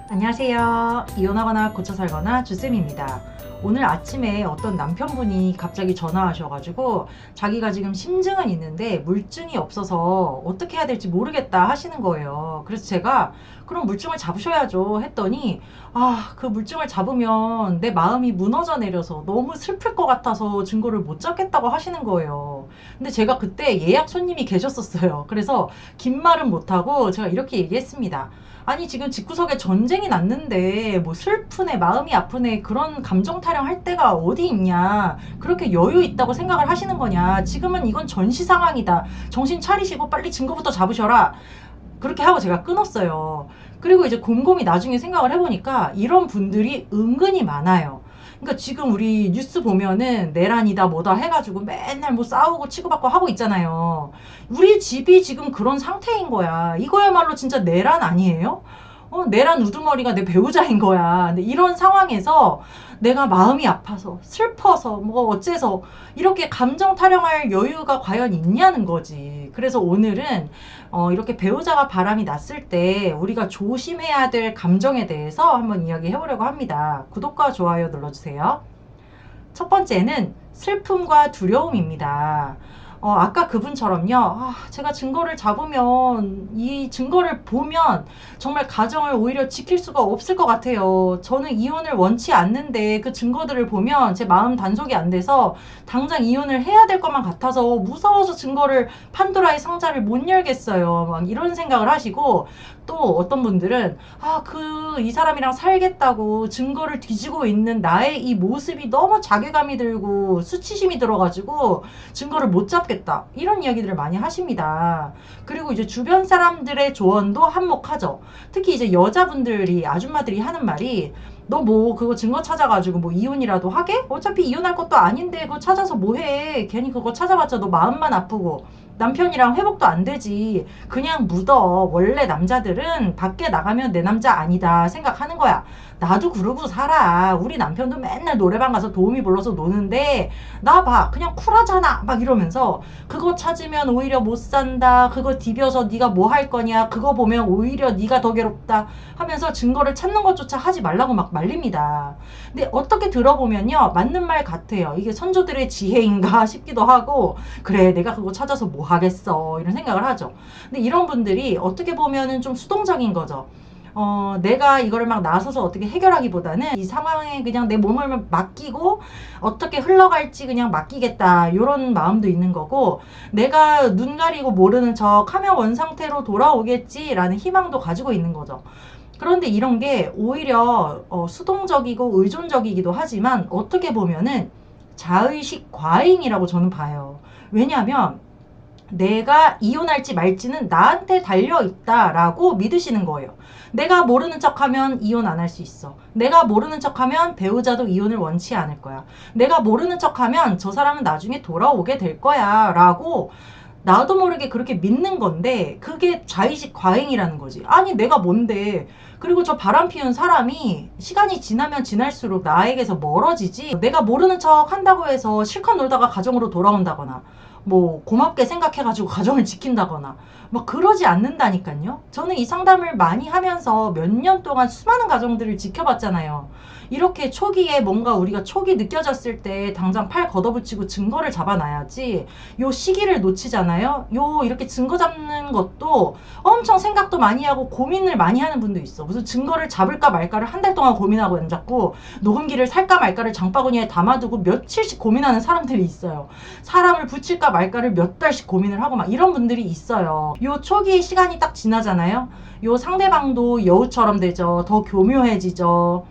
안녕하세요. 이혼하거나 고쳐 살거나 주쌤입니다. 오늘 아침에 어떤 남편분이 갑자기 전화하셔가지고 자기가 지금 심증은 있는데 물증이 없어서 어떻게 해야 될지 모르겠다 하시는 거예요. 그래서 제가 그럼 물증을 잡으셔야죠 했더니 그 물증을 잡으면 내 마음이 무너져 내려서 너무 슬플 것 같아서 증거를 못 잡겠다고 하시는 거예요. 근데 제가 그때 예약 손님이 계셨었어요. 그래서 긴 말은 못하고 제가 이렇게 얘기했습니다. 아니 지금 집구석에 전쟁이 났는데 뭐 슬프네 마음이 아프네 그런 감정 타령할 때가 어디 있냐, 그렇게 여유 있다고 생각을 하시는 거냐, 지금은 이건 전시 상황이다, 정신 차리시고 빨리 증거부터 잡으셔라, 그렇게 하고 제가 끊었어요. 그리고 이제 곰곰이 나중에 생각을 해보니까 이런 분들이 은근히 많아요. 그러니까 지금 우리 뉴스 보면은 내란이다 뭐다 해가지고 맨날 뭐 싸우고 치고받고 하고 있잖아요. 우리 집이 지금 그런 상태인 거야. 이거야말로 진짜 내란 아니에요? 내란 우두머리가 내 배우자인 거야. 근데 이런 상황에서 내가 마음이 아파서 슬퍼서 뭐 어째서 이렇게 감정 타령할 여유가 과연 있냐는 거지. 그래서 오늘은 이렇게 배우자가 바람이 났을 때 우리가 조심해야 될 감정에 대해서 한번 이야기해 보려고 합니다. 구독과 좋아요 눌러주세요. 첫 번째는 슬픔과 두려움입니다. 아까 그분처럼요. 제가 증거를 잡으면, 이 증거를 보면 정말 가정을 오히려 지킬 수가 없을 것 같아요. 저는 이혼을 원치 않는데 그 증거들을 보면 제 마음 단속이 안 돼서 당장 이혼을 해야 될 것만 같아서 무서워서 증거를, 판도라의 상자를 못 열겠어요. 막 이런 생각을 하시고, 또 어떤 분들은 이 사람이랑 살겠다고 증거를 뒤지고 있는 나의 이 모습이 너무 자괴감이 들고 수치심이 들어가지고 증거를 못 잡겠다, 이런 이야기들을 많이 하십니다. 그리고 이제 주변 사람들의 조언도 한몫하죠. 특히 이제 여자분들이, 아줌마들이 하는 말이, 너 뭐 그거 증거 찾아가지고 뭐 이혼이라도 하게? 어차피 이혼할 것도 아닌데 그거 찾아서 뭐해? 괜히 그거 찾아봤자 너 마음만 아프고 남편이랑 회복도 안 되지. 그냥 묻어. 원래 남자들은 밖에 나가면 내 남자 아니다 생각하는 거야. 나도 그러고 살아. 우리 남편도 맨날 노래방 가서 도우미 불러서 노는데 나 봐 그냥 쿨하잖아 막 이러면서, 그거 찾으면 오히려 못 산다, 그거 디벼서 네가 뭐 할 거냐, 그거 보면 오히려 네가 더 괴롭다 하면서 증거를 찾는 것조차 하지 말라고 막 말립니다. 근데 어떻게 들어보면요, 맞는 말 같아요. 이게 선조들의 지혜인가 싶기도 하고, 그래 내가 그거 찾아서 뭐 하겠어 이런 생각을 하죠. 근데 이런 분들이 어떻게 보면은 좀 수동적인 거죠. 내가 이거를 막 나서서 어떻게 해결하기보다는 이 상황에 그냥 내 몸을 맡기고 어떻게 흘러갈지 그냥 맡기겠다, 이런 마음도 있는 거고, 내가 눈 가리고 모르는 척 하면 원상태로 돌아오겠지라는 희망도 가지고 있는 거죠. 그런데 이런 게 오히려 수동적이고 의존적이기도 하지만 어떻게 보면은 자의식 과잉이라고 저는 봐요. 왜냐하면 내가 이혼할지 말지는 나한테 달려있다라고 믿으시는 거예요. 내가 모르는 척하면 이혼 안 할 수 있어. 내가 모르는 척하면 배우자도 이혼을 원치 않을 거야. 내가 모르는 척하면 저 사람은 나중에 돌아오게 될 거야 라고 나도 모르게 그렇게 믿는 건데, 그게 자의식 과잉이라는 거지. 아니 내가 뭔데. 그리고 저 바람 피운 사람이 시간이 지나면 지날수록 나에게서 멀어지지, 내가 모르는 척 한다고 해서 실컷 놀다가 가정으로 돌아온다거나 뭐 고맙게 생각해가지고 가정을 지킨다거나 막 그러지 않는다니까요. 저는 이 상담을 많이 하면서 몇 년 동안 수많은 가정들을 지켜봤잖아요. 이렇게 초기에 뭔가 우리가 촉이 느껴졌을 때 당장 팔 걷어붙이고 증거를 잡아놔야지, 요 시기를 놓치잖아요. 요 이렇게 증거 잡는 것도 엄청 생각도 많이 하고 고민을 많이 하는 분도 있어. 무슨 증거를 잡을까 말까를 한 달 동안 고민하고 앉았고, 녹음기를 살까 말까를 장바구니에 담아두고 며칠씩 고민하는 사람들이 있어요. 사람을 붙일까 말까를 몇 달씩 고민을 하고 막 이런 분들이 있어요. 요 초기 시간이 딱 지나잖아요. 요 상대방도 여우처럼 되죠. 더 교묘해지죠.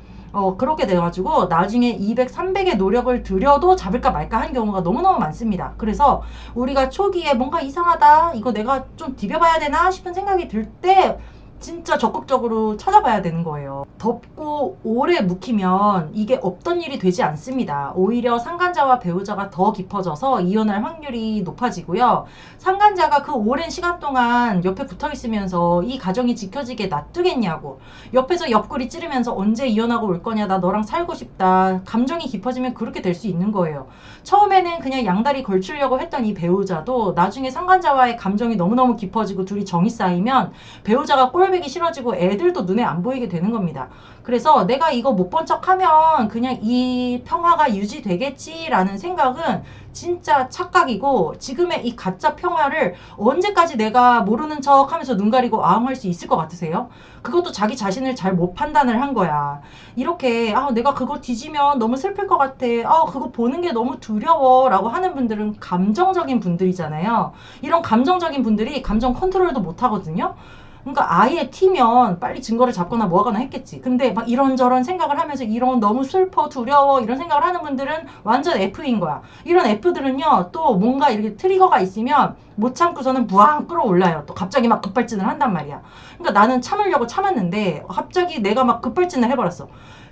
그렇게 돼가지고 나중에 200, 300의 노력을 들여도 잡을까 말까 하는 경우가 너무너무 많습니다. 그래서 우리가 초기에 뭔가 이상하다, 이거 내가 좀 디벼봐야 되나 싶은 생각이 들 때 진짜 적극적으로 찾아봐야 되는 거예요. 덥고 오래 묵히면 이게 없던 일이 되지 않습니다. 오히려 상간자와 배우자가 더 깊어져서 이혼할 확률이 높아지고요. 상간자가 그 오랜 시간 동안 옆에 붙어 있으면서 이 가정이 지켜지게 놔두겠냐고, 옆에서 옆구리 찌르면서 언제 이혼하고 올 거냐, 나 너랑 살고 싶다, 감정이 깊어지면 그렇게 될 수 있는 거예요. 처음에는 그냥 양다리 걸치려고 했던 이 배우자도 나중에 상간자와의 감정이 너무너무 깊어지고 둘이 정이 쌓이면 배우자가 꼴 꼴배기 싫어지고 애들도 눈에 안 보이게 되는 겁니다. 그래서 내가 이거 못 본 척하면 그냥 이 평화가 유지되겠지라는 생각은 진짜 착각이고, 지금의 이 가짜 평화를 언제까지 내가 모르는 척 하면서 눈 가리고 아웅할 수 있을 것 같으세요? 그것도 자기 자신을 잘 못 판단을 한 거야. 이렇게 내가 그거 뒤지면 너무 슬플 것 같아, 그거 보는 게 너무 두려워 라고 하는 분들은 감정적인 분들이잖아요. 이런 감정적인 분들이 감정 컨트롤도 못 하거든요. 그러니까 아예 튀면 빨리 증거를 잡거나 뭐 하거나 했겠지. 근데 막 이런저런 생각을 하면서 이런 너무 슬퍼 두려워 이런 생각을 하는 분들은 완전 F인 거야. 이런 F들은요, 또 뭔가 이렇게 트리거가 있으면 못 참고서는 부항 끌어올라요. 또 갑자기 막 급발진을 한단 말이야. 그러니까 나는 참으려고 참았는데 갑자기 내가 막 급발진을 해버렸어.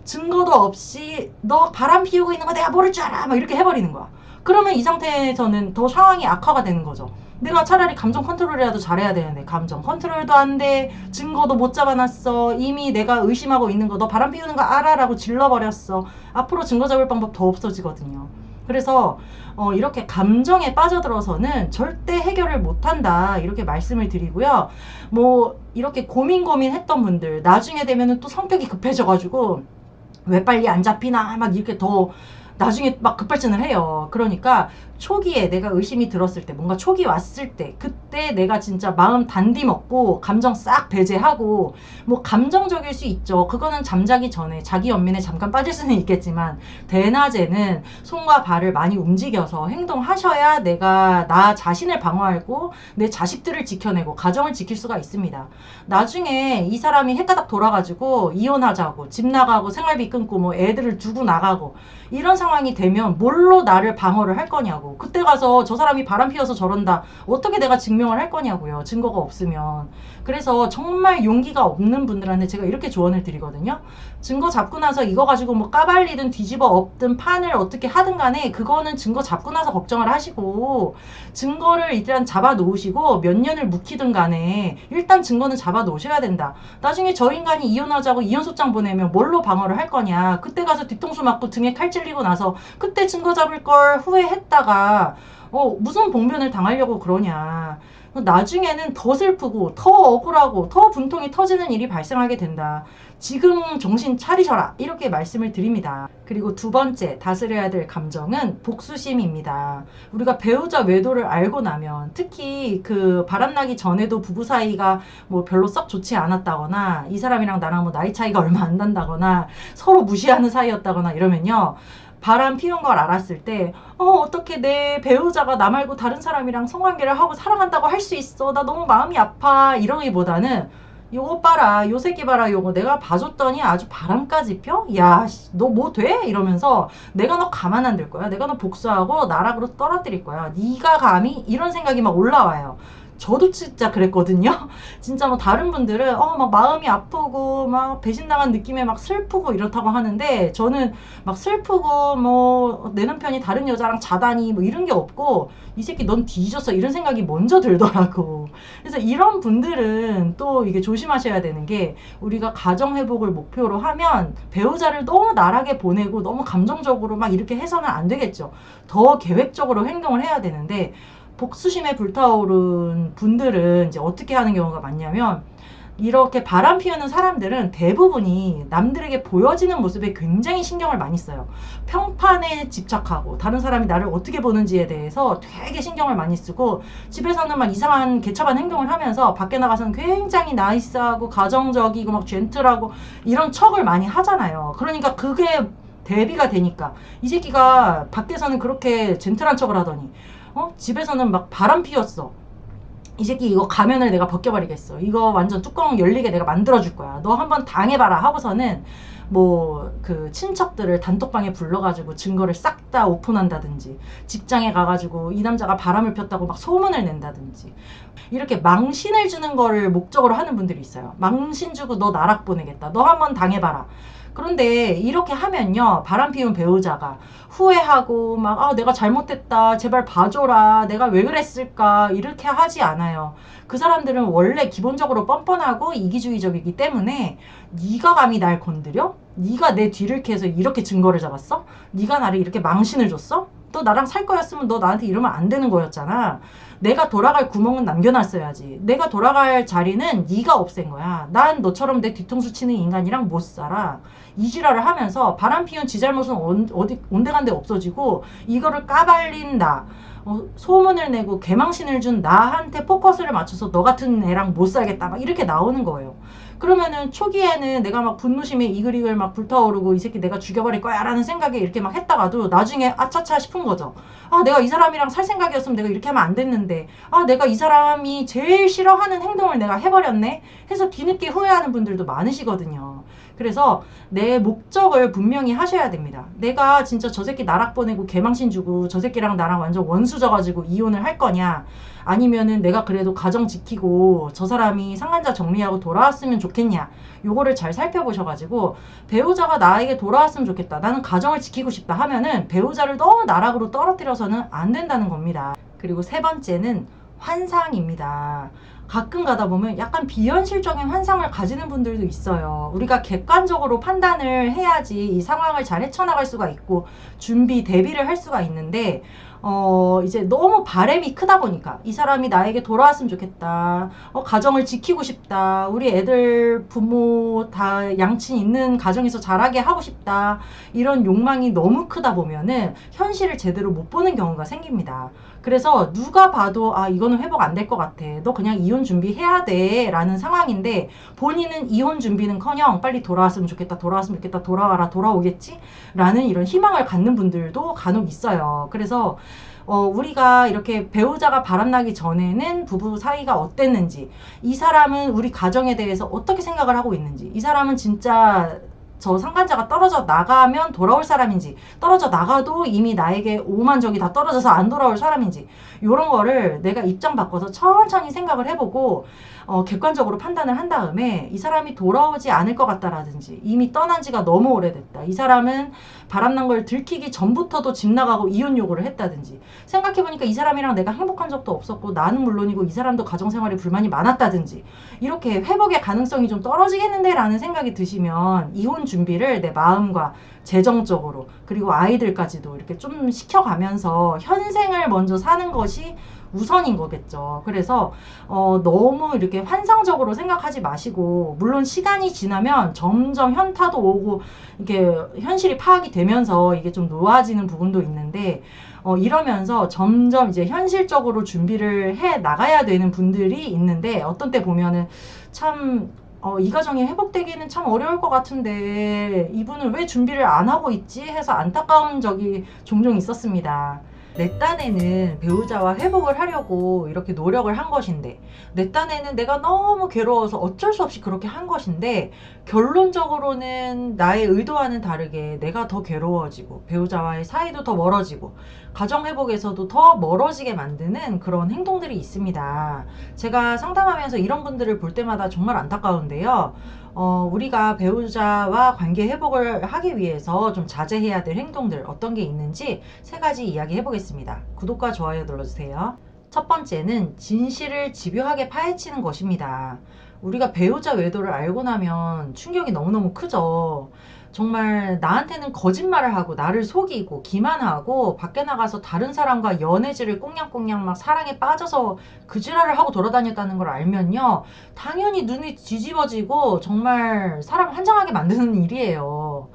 증거도 없이 너 바람 피우고 있는 거 내가 모를 줄 알아 막 이렇게 해버리는 거야. 그러면 이 상태에서는 더 상황이 악화가 되는 거죠. 내가 차라리 감정 컨트롤이라도 잘해야 되는데 감정 컨트롤도 안 돼. 증거도 못 잡아놨어. 이미 내가 의심하고 있는 거 너 바람 피우는 거 알아 라고 질러버렸어. 앞으로 증거 잡을 방법 더 없어지거든요. 그래서 이렇게 감정에 빠져들어서는 절대 해결을 못한다 이렇게 말씀을 드리고요. 뭐 이렇게 고민했던 분들 나중에 되면은 또 성격이 급해져가지고 왜 빨리 안 잡히나 막 이렇게 더 나중에 막 급발진을 해요. 그러니까 초기에 내가 의심이 들었을 때, 뭔가 촉이 왔을 때, 그때 내가 진짜 마음 단디 먹고 감정 싹 배제하고, 뭐 감정적일 수 있죠. 그거는 잠자기 전에 자기 연민에 잠깐 빠질 수는 있겠지만 대낮에는 손과 발을 많이 움직여서 행동하셔야 내가 나 자신을 방어하고 내 자식들을 지켜내고 가정을 지킬 수가 있습니다. 나중에 이 사람이 헷가닥 돌아가지고 이혼하자고 집 나가고 생활비 끊고 뭐 애들을 두고 나가고 이런 상황이 되면 뭘로 나를 방어를 할 거냐고. 그때 가서 저 사람이 바람 피워서 저런다 어떻게 내가 증명을 할 거냐고요. 증거가 없으면. 그래서 정말 용기가 없는 분들한테 제가 이렇게 조언을 드리거든요. 증거 잡고 나서 이거 가지고 뭐 까발리든 뒤집어 엎든 판을 어떻게 하든 간에 그거는 증거 잡고 나서 걱정을 하시고, 증거를 일단 잡아 놓으시고 몇 년을 묵히든 간에 일단 증거는 잡아 놓으셔야 된다. 나중에 저 인간이 이혼하자고 이혼소장 보내면 뭘로 방어를 할 거냐. 그때 가서 뒤통수 맞고 등에 칼 찔리고 나서 그때 증거 잡을 걸 후회했다가 무슨 봉변을 당하려고 그러냐. 나중에는 더 슬프고 더 억울하고 더 분통이 터지는 일이 발생하게 된다. 지금 정신 차리셔라 이렇게 말씀을 드립니다. 그리고 두 번째 다스려야 될 감정은 복수심입니다. 우리가 배우자 외도를 알고 나면, 특히 그 바람나기 전에도 부부 사이가 뭐 별로 썩 좋지 않았다거나 이 사람이랑 나랑 뭐 나이 차이가 얼마 안 난다거나 서로 무시하는 사이였다거나 이러면요, 바람 피운 걸 알았을 때 어떻게 내 배우자가 나 말고 다른 사람이랑 성관계를 하고 사랑한다고 할 수 있어, 나 너무 마음이 아파 이러기보다는 요거 봐라, 요 새끼 봐라, 요거 내가 봐줬더니 아주 바람까지 펴? 야, 너 뭐 돼? 이러면서 내가 너 가만 안 둘 거야. 내가 너 복수하고 나락으로 떨어뜨릴 거야. 네가 감히? 이런 생각이 막 올라와요. 저도 진짜 그랬거든요. 진짜 뭐 다른 분들은 막 마음이 아프고 막 배신당한 느낌에 막 슬프고 이렇다고 하는데, 저는 막 슬프고 뭐 내 남편이 다른 여자랑 자다니 뭐 이런 게 없고, 이 새끼 넌 뒤졌어 이런 생각이 먼저 들더라고. 그래서 이런 분들은 또 이게 조심하셔야 되는 게, 우리가 가정 회복을 목표로 하면 배우자를 너무 나락에 보내고 너무 감정적으로 막 이렇게 해서는 안 되겠죠. 더 계획적으로 행동을 해야 되는데, 복수심에 불타오른 분들은 이제 어떻게 하는 경우가 많냐면, 이렇게 바람 피우는 사람들은 대부분이 남들에게 보여지는 모습에 굉장히 신경을 많이 써요. 평판에 집착하고 다른 사람이 나를 어떻게 보는지에 대해서 되게 신경을 많이 쓰고, 집에서는 막 이상한 개차반 행동을 하면서 밖에 나가서는 굉장히 나이스하고 가정적이고 막 젠틀하고 이런 척을 많이 하잖아요. 그러니까 그게 대비가 되니까 이 새끼가 밖에서는 그렇게 젠틀한 척을 하더니 집에서는 막 바람 피웠어. 이 새끼 이거 가면을 내가 벗겨버리겠어. 이거 완전 뚜껑 열리게 내가 만들어줄 거야. 너 한번 당해봐라 하고서는 뭐 그 친척들을 단톡방에 불러가지고 증거를 싹 다 오픈한다든지, 직장에 가가지고 이 남자가 바람을 폈다고 막 소문을 낸다든지, 이렇게 망신을 주는 거를 목적으로 하는 분들이 있어요. 망신 주고 너 나락 보내겠다. 너 한번 당해봐라. 그런데 이렇게 하면요, 바람 피운 배우자가 후회하고 막 내가 잘못했다, 제발 봐줘라, 내가 왜 그랬을까 이렇게 하지 않아요. 그 사람들은 원래 기본적으로 뻔뻔하고 이기주의적이기 때문에, 네가 감히 날 건드려? 네가 내 뒤를 캐서 이렇게 증거를 잡았어? 네가 나를 이렇게 망신을 줬어? 너 나랑 살 거였으면 너 나한테 이러면 안 되는 거였잖아. 내가 돌아갈 구멍은 남겨놨어야지. 내가 돌아갈 자리는 네가 없앤 거야. 난 너처럼 내 뒤통수 치는 인간이랑 못 살아. 이 지랄을 하면서 바람 피운 지 잘못은 어디 온데간데 없어지고 이거를 까발린 나, 소문을 내고 개망신을 준 나한테 포커스를 맞춰서 너 같은 애랑 못 살겠다 막 이렇게 나오는 거예요. 그러면은 초기에는 내가 막 분노심에 이글이글 막 불타오르고 이 새끼 내가 죽여버릴 거야 라는 생각에 이렇게 막 했다가도 나중에 아차차 싶은 거죠. 아, 내가 이 사람이랑 살 생각이었으면 내가 이렇게 하면 안 됐는데, 아, 내가 이 사람이 제일 싫어하는 행동을 내가 해버렸네 해서 뒤늦게 후회하는 분들도 많으시거든요. 그래서 내 목적을 분명히 하셔야 됩니다. 내가 진짜 저 새끼 나락 보내고 개망신 주고 저 새끼랑 나랑 완전 원수 져가지고 이혼을 할 거냐, 아니면은 내가 그래도 가정 지키고 저 사람이 상간자 정리하고 돌아왔으면 좋겠냐, 요거를 잘 살펴보셔가지고 배우자가 나에게 돌아왔으면 좋겠다, 나는 가정을 지키고 싶다 하면은 배우자를 너무 나락으로 떨어뜨려서는 안 된다는 겁니다. 그리고 세 번째는 환상입니다. 가끔 가다 보면 약간 비현실적인 환상을 가지는 분들도 있어요. 우리가 객관적으로 판단을 해야지 이 상황을 잘 헤쳐나갈 수가 있고 준비, 대비를 할 수가 있는데, 이제 너무 바람이 크다 보니까 이 사람이 나에게 돌아왔으면 좋겠다, 가정을 지키고 싶다, 우리 애들 부모 다 양친 있는 가정에서 자라게 하고 싶다, 이런 욕망이 너무 크다 보면은 현실을 제대로 못 보는 경우가 생깁니다. 그래서 누가 봐도 아, 이거는 회복 안 될 것 같아, 너 그냥 이혼 준비해야 돼 라는 상황인데, 본인은 이혼 준비는커녕 빨리 돌아왔으면 좋겠다, 돌아왔으면 좋겠다, 돌아와라, 돌아오겠지 라는 이런 희망을 갖는 분들도 간혹 있어요. 그래서 우리가 이렇게 배우자가 바람나기 전에는 부부 사이가 어땠는지, 이 사람은 우리 가정에 대해서 어떻게 생각을 하고 있는지, 이 사람은 진짜 저 상간자가 떨어져 나가면 돌아올 사람인지, 떨어져 나가도 이미 나에게 오만적이 다 떨어져서 안 돌아올 사람인지, 이런 거를 내가 입장 바꿔서 천천히 생각을 해보고 객관적으로 판단을 한 다음에 이 사람이 돌아오지 않을 것 같다라든지, 이미 떠난 지가 너무 오래됐다, 이 사람은 바람난 걸 들키기 전부터도 집 나가고 이혼 요구를 했다든지, 생각해보니까 이 사람이랑 내가 행복한 적도 없었고 나는 물론이고 이 사람도 가정생활에 불만이 많았다든지, 이렇게 회복의 가능성이 좀 떨어지겠는데 라는 생각이 드시면 이혼 준비를 내 마음과 재정적으로 그리고 아이들까지도 이렇게 좀 시켜가면서 현생을 먼저 사는 것이 우선인 거겠죠. 그래서 너무 이렇게 환상적으로 생각하지 마시고, 물론 시간이 지나면 점점 현타도 오고 이게 현실이 파악이 되면서 이게 좀 놓아지는 부분도 있는데, 이러면서 점점 이제 현실적으로 준비를 해 나가야 되는 분들이 있는데, 어떤 때 보면은 참 이 가정이 회복되기는 참 어려울 것 같은데 이분은 왜 준비를 안 하고 있지 해서 안타까운 적이 종종 있었습니다. 내 딴에는 배우자와 회복을 하려고 이렇게 노력을 한 것인데, 내 딴에는 내가 너무 괴로워서 어쩔 수 없이 그렇게 한 것인데, 결론적으로는 나의 의도와는 다르게 내가 더 괴로워지고 배우자와의 사이도 더 멀어지고 가정회복에서도 더 멀어지게 만드는 그런 행동들이 있습니다. 제가 상담하면서 이런 분들을 볼 때마다 정말 안타까운데요. 우리가 배우자와 관계 회복을 하기 위해서 좀 자제해야 될 행동들 어떤 게 있는지 세 가지 이야기 해보겠습니다. 구독과 좋아요 눌러주세요. 첫 번째는 진실을 집요하게 파헤치는 것입니다. 우리가 배우자 외도를 알고 나면 충격이 너무너무 크죠. 정말 나한테는 거짓말을 하고 나를 속이고 기만하고 밖에 나가서 다른 사람과 연애질을 꽁냥꽁냥 막 사랑에 빠져서 그 지랄을 하고 돌아다녔다는 걸 알면요, 당연히 눈이 뒤집어지고 정말 사람 환장하게 만드는 일이에요.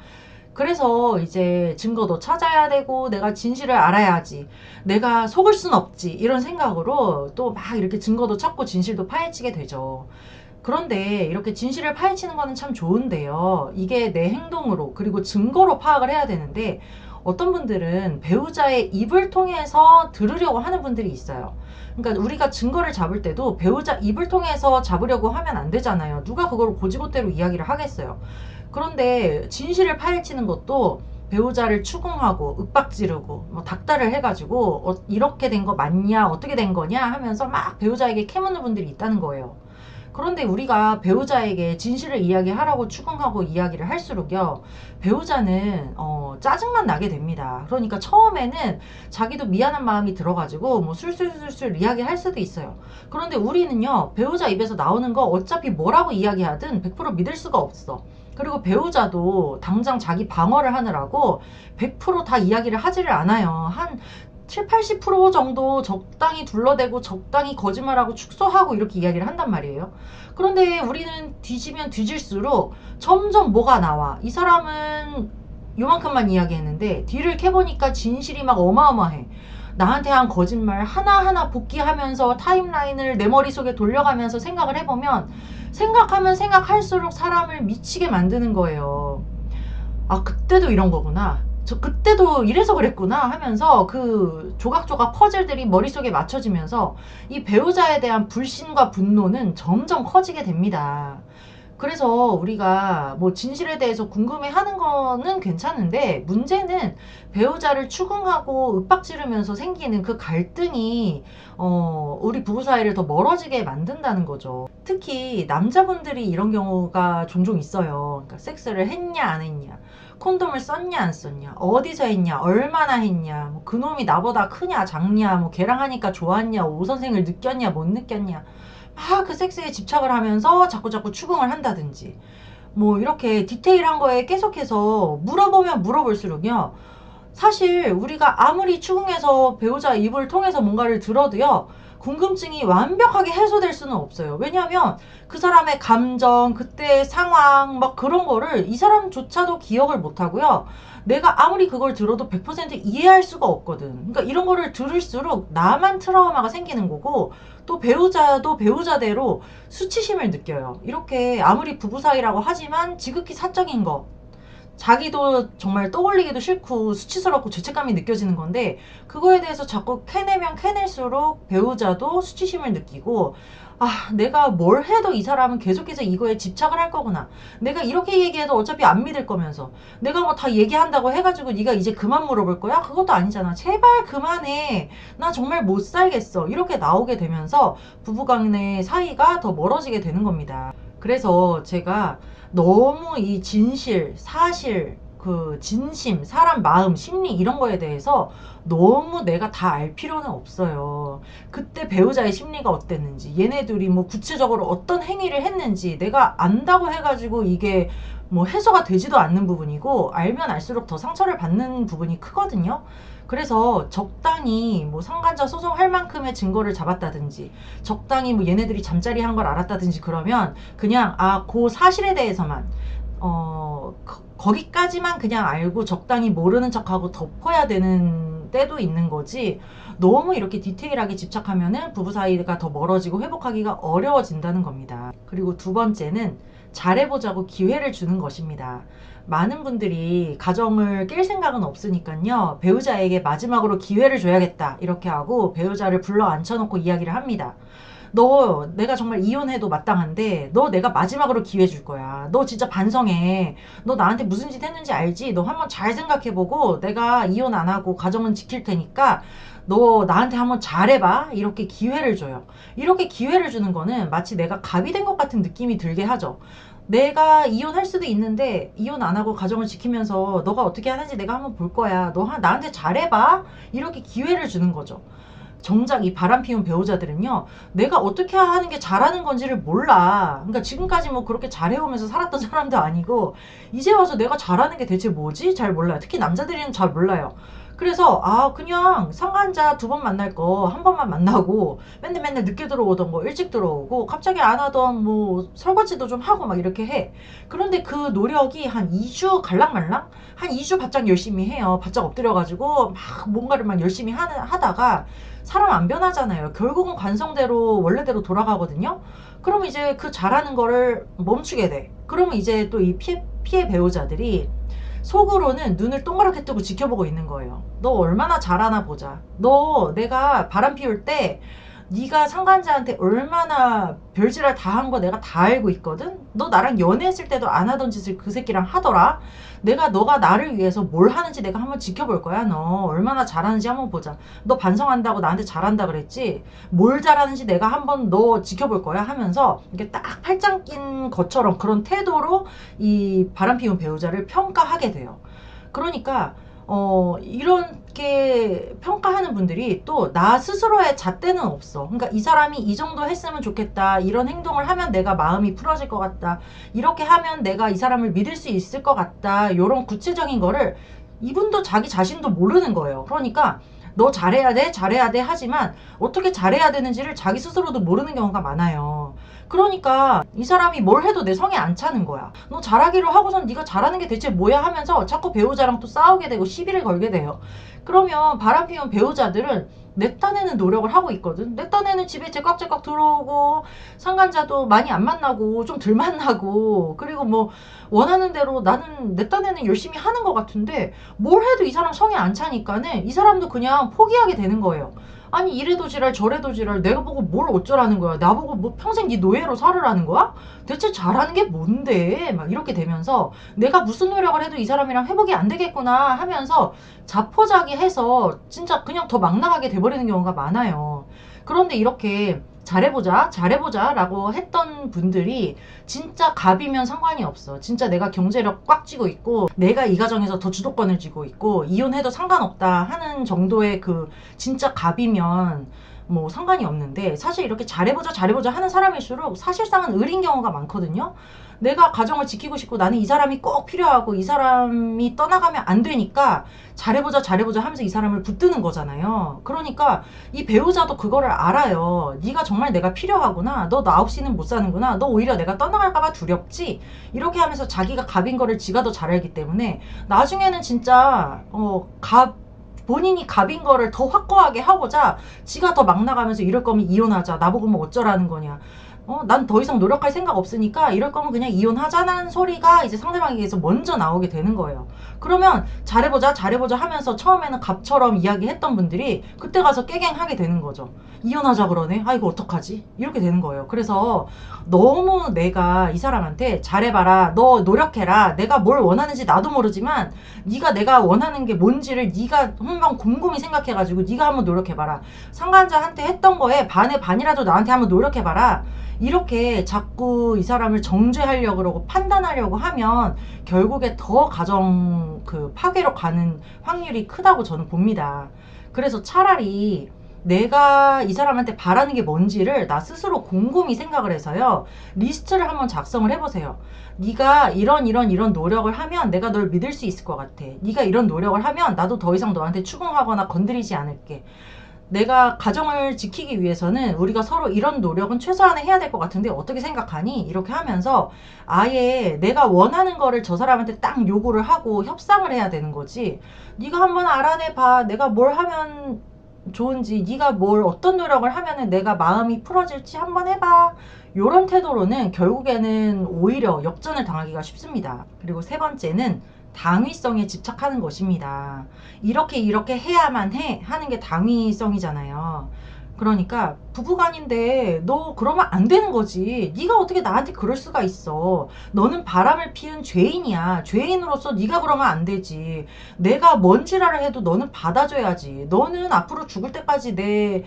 그래서 이제 증거도 찾아야 되고 내가 진실을 알아야지, 내가 속을 순 없지, 이런 생각으로 또 막 이렇게 증거도 찾고 진실도 파헤치게 되죠. 그런데 이렇게 진실을 파헤치는 거는 참 좋은데요, 이게 내 행동으로 그리고 증거로 파악을 해야 되는데, 어떤 분들은 배우자의 입을 통해서 들으려고 하는 분들이 있어요. 그러니까 우리가 증거를 잡을 때도 배우자 입을 통해서 잡으려고 하면 안 되잖아요. 누가 그걸 고지고대로 이야기를 하겠어요. 그런데 진실을 파헤치는 것도 배우자를 추궁하고 윽박지르고 뭐 닥달을 해가지고 이렇게 된 거 맞냐, 어떻게 된 거냐 하면서 막 배우자에게 캐묻는 분들이 있다는 거예요. 그런데 우리가 배우자에게 진실을 이야기하라고 추궁하고 이야기를 할수록요, 배우자는 짜증만 나게 됩니다. 그러니까 처음에는 자기도 미안한 마음이 들어가지고 뭐 술술술술 이야기할 수도 있어요. 그런데 우리는요, 배우자 입에서 나오는 거 어차피 뭐라고 이야기하든 100% 믿을 수가 없어. 그리고 배우자도 당장 자기 방어를 하느라고 100%다 이야기를 하지를 않아요. 한 7, 80% 정도 적당히 둘러대고 적당히 거짓말하고 축소하고 이렇게 이야기를 한단 말이에요. 그런데 우리는 뒤지면 뒤질수록 점점 뭐가 나와. 이 사람은 요만큼만 이야기했는데 뒤를 캐보니까 진실이 막 어마어마해. 나한테 한 거짓말 하나하나 복귀하면서 타임라인을 내 머릿속에 돌려가면서 생각을 해보면 생각하면 생각할수록 사람을 미치게 만드는 거예요. 아, 그때도 이런 거구나. 저 그때도 이래서 그랬구나 하면서 그 조각조각 퍼즐들이 머릿속에 맞춰지면서 이 배우자에 대한 불신과 분노는 점점 커지게 됩니다. 그래서 우리가 뭐 진실에 대해서 궁금해 하는 거는 괜찮은데 문제는 배우자를 추궁하고 윽박지르면서 생기는 그 갈등이 우리 부부 사이를 더 멀어지게 만든다는 거죠. 특히 남자분들이 이런 경우가 종종 있어요. 그러니까 섹스를 했냐 안 했냐, 콘돔을 썼냐 안 썼냐, 어디서 했냐, 얼마나 했냐, 뭐 그놈이 나보다 크냐 작냐, 뭐 걔랑 하니까 좋았냐, 오선생을 느꼈냐 못 느꼈냐, 막 그 섹스에 집착을 하면서 자꾸자꾸 추궁을 한다든지 뭐 이렇게 디테일한 거에 계속해서 물어보면 물어볼수록요, 사실 우리가 아무리 추궁해서 배우자 입을 통해서 뭔가를 들어도요, 궁금증이 완벽하게 해소될 수는 없어요. 왜냐하면 그 사람의 감정, 그때의 상황, 막 그런 거를 이 사람조차도 기억을 못 하고요. 내가 아무리 그걸 들어도 100% 이해할 수가 없거든. 그러니까 이런 거를 들을수록 나만 트라우마가 생기는 거고, 또 배우자도 배우자대로 수치심을 느껴요. 이렇게 아무리 부부 사이라고 하지만 지극히 사적인 거, 자기도 정말 떠올리기도 싫고 수치스럽고 죄책감이 느껴지는 건데, 그거에 대해서 자꾸 캐내면 캐낼수록 배우자도 수치심을 느끼고, 아, 내가 뭘 해도 이 사람은 계속해서 이거에 집착을 할 거구나. 내가 이렇게 얘기해도 어차피 안 믿을 거면서 내가 뭐 다 얘기한다고 해가지고 네가 이제 그만 물어볼 거야? 그것도 아니잖아. 제발 그만해. 나 정말 못 살겠어. 이렇게 나오게 되면서 부부간의 사이가 더 멀어지게 되는 겁니다. 그래서 제가 너무 이 진실, 사실, 그 진심, 사람 마음, 심리 이런 거에 대해서 너무 내가 다 알 필요는 없어요. 그때 배우자의 심리가 어땠는지, 얘네들이 뭐 구체적으로 어떤 행위를 했는지 내가 안다고 해가지고 이게 뭐 해소가 되지도 않는 부분이고, 알면 알수록 더 상처를 받는 부분이 크거든요. 그래서 적당히 뭐 상간자 소송할 만큼의 증거를 잡았다든지, 적당히 뭐 얘네들이 잠자리 한 걸 알았다든지, 그러면 그냥 그 사실에 대해서만 거기까지만 그냥 알고 적당히 모르는 척하고 덮어야 되는 때도 있는 거지, 너무 이렇게 디테일하게 집착하면은 부부 사이가 더 멀어지고 회복하기가 어려워진다는 겁니다. 그리고 두 번째는 잘해보자고 기회를 주는 것입니다. 많은 분들이 가정을 깰 생각은 없으니까요, 배우자에게 마지막으로 기회를 줘야겠다 이렇게 하고 배우자를 불러 앉혀놓고 이야기를 합니다. 너 내가 정말 이혼해도 마땅한데 너 내가 마지막으로 기회 줄 거야. 너 진짜 반성해. 너 나한테 무슨 짓 했는지 알지? 너 한번 잘 생각해보고 내가 이혼 안 하고 가정은 지킬 테니까 너 나한테 한번 잘해봐. 이렇게 기회를 줘요. 이렇게 기회를 주는 거는 마치 내가 갑이 된 것 같은 느낌이 들게 하죠. 내가 이혼할 수도 있는데 이혼 안 하고 가정을 지키면서 너가 어떻게 하는지 내가 한번 볼 거야. 너 나한테 잘해봐. 이렇게 기회를 주는 거죠. 정작 이 바람 피운 배우자들은요, 내가 어떻게 하는 게 잘하는 건지를 몰라. 그러니까 지금까지 뭐 그렇게 잘해오면서 살았던 사람도 아니고, 이제 와서 내가 잘하는 게 대체 뭐지? 잘 몰라요. 특히 남자들은 잘 몰라요. 그래서 그냥 상간자 두 번 만날 거 한 번만 만나고, 맨날 맨날 늦게 들어오던 거 일찍 들어오고, 갑자기 안 하던 뭐 설거지도 좀 하고 막 이렇게 해. 그런데 그 노력이 한 2주 갈랑말랑? 한 2주 바짝 열심히 해요. 바짝 엎드려가지고 막 뭔가를 막 열심히 하다가 사람 안 변하잖아요. 결국은 관성대로 원래대로 돌아가거든요. 그러면 이제 그 잘하는 거를 멈추게 돼. 그러면 이제 또 이 피해 배우자들이 속으로는 눈을 동그랗게 뜨고 지켜보고 있는 거예요. 너 얼마나 잘하나 보자. 너 내가 바람 피울 때 네가 상간자한테 얼마나 별짓을 다 한 거 내가 다 알고 있거든. 너 나랑 연애했을 때도 안 하던 짓을 그 새끼랑 하더라. 너가 나를 위해서 뭘 하는지 내가 한번 지켜볼 거야. 너 얼마나 잘하는지 한번 보자. 너 반성한다고 나한테 잘한다 그랬지? 뭘 잘하는지 내가 한번 너 지켜볼 거야 하면서 이게 딱 팔짱 낀 것처럼 그런 태도로 이 바람피운 배우자를 평가하게 돼요. 그러니까 이렇게 평가하는 분들이 또 나 스스로의 잣대는 없어. 그러니까 이 사람이 이 정도 했으면 좋겠다. 이런 행동을 하면 내가 마음이 풀어질 것 같다. 이렇게 하면 내가 이 사람을 믿을 수 있을 것 같다. 이런 구체적인 거를 이분도 자기 자신도 모르는 거예요. 그러니까 너 잘해야 돼, 잘해야 돼 하지만 어떻게 잘해야 되는지를 자기 스스로도 모르는 경우가 많아요. 그러니까 이 사람이 뭘 해도 내 성에 안 차는 거야. 너 잘하기로 하고선 네가 잘하는 게 대체 뭐야 하면서 자꾸 배우자랑 또 싸우게 되고 시비를 걸게 돼요. 그러면 바람피운 배우자들은 내 딴에는 노력을 하고 있거든. 내 딴에는 집에 제깍제깍 들어오고 상간자도 많이 안 만나고 좀 덜 만나고 그리고 뭐 원하는 대로 나는 내 딴에는 열심히 하는 것 같은데 뭘 해도 이 사람 성에 안 차니까는 이 사람도 그냥 포기하게 되는 거예요. 아니 이래도 지랄 저래도 지랄 내가 보고 뭘 어쩌라는 거야. 나보고 뭐 평생 네 노예로 살으라는 거야? 대체 잘하는 게 뭔데? 막 이렇게 되면서 내가 무슨 노력을 해도 이 사람이랑 회복이 안 되겠구나 하면서 자포자기해서 진짜 그냥 더 막 나가게 돼버리는 경우가 많아요. 그런데 이렇게 잘해보자 잘해보자 라고 했던 분들이 진짜 갑이면 상관이 없어. 진짜 내가 경제력 꽉 쥐고 있고 내가 이 가정에서 더 주도권을 쥐고 있고 이혼해도 상관없다 하는 정도의 그 진짜 갑이면 뭐 상관이 없는데 사실 이렇게 잘해보자 잘해보자 하는 사람일수록 사실상은 을인 경우가 많거든요. 내가 가정을 지키고 싶고 나는 이 사람이 꼭 필요하고 이 사람이 떠나가면 안 되니까 잘해보자 잘해보자 하면서 이 사람을 붙드는 거잖아요. 그러니까 이 배우자도 그거를 알아요. 네가 정말 내가 필요하구나. 너 나 없이는 못 사는구나. 너 오히려 내가 떠나갈까봐 두렵지. 이렇게 하면서 자기가 갑인 거를 지가 더 잘 알기 때문에 나중에는 진짜 본인이 갑인 거를 더 확고하게 하고자 지가 더 막 나가면서 이럴 거면 이혼하자. 나보고 뭐 어쩌라는 거냐. 난 더 이상 노력할 생각 없으니까 이럴 거면 그냥 이혼하자는 소리가 이제 상대방에게서 먼저 나오게 되는 거예요. 그러면 잘해보자 잘해보자 하면서 처음에는 갑처럼 이야기했던 분들이 그때 가서 깨갱하게 되는 거죠. 이혼하자 그러네. 아 이거 어떡하지? 이렇게 되는 거예요. 그래서 너무 내가 이 사람한테 잘해봐라. 너 노력해라. 내가 뭘 원하는지 나도 모르지만 네가 내가 원하는 게 뭔지를 네가 한번 곰곰이 생각해가지고 네가 한번 노력해봐라. 상간자한테 했던 거에 반의 반이라도 나한테 한번 노력해봐라. 이렇게 자꾸 이 사람을 정죄하려고 그러고 판단하려고 하면 결국에 더 가정 그 파괴로 가는 확률이 크다고 저는 봅니다. 그래서 차라리 내가 이 사람한테 바라는 게 뭔지를 나 스스로 곰곰이 생각을 해서요. 리스트를 한번 작성을 해보세요. 네가 이런 노력을 하면 내가 널 믿을 수 있을 것 같아. 네가 이런 노력을 하면 나도 더 이상 너한테 추궁하거나 건드리지 않을게. 내가 가정을 지키기 위해서는 우리가 서로 이런 노력은 최소한의 해야 될 것 같은데 어떻게 생각하니? 이렇게 하면서 아예 내가 원하는 거를 저 사람한테 딱 요구를 하고 협상을 해야 되는 거지. 네가 한번 알아내봐. 내가 뭘 하면 좋은지, 네가 뭘 어떤 노력을 하면은 내가 마음이 풀어질지 한번 해봐. 요런 태도로는 결국에는 오히려 역전을 당하기가 쉽습니다. 그리고 세 번째는 당위성에 집착하는 것입니다. 이렇게 해야만 해 하는 게 당위성이잖아요. 그러니까 부부간인데 너 그러면 안 되는 거지. 네가 어떻게 나한테 그럴 수가 있어. 너는 바람을 피운 죄인이야. 죄인으로서 네가 그러면 안 되지. 내가 뭔 지랄을 해도 너는 받아줘야지. 너는 앞으로 죽을 때까지 내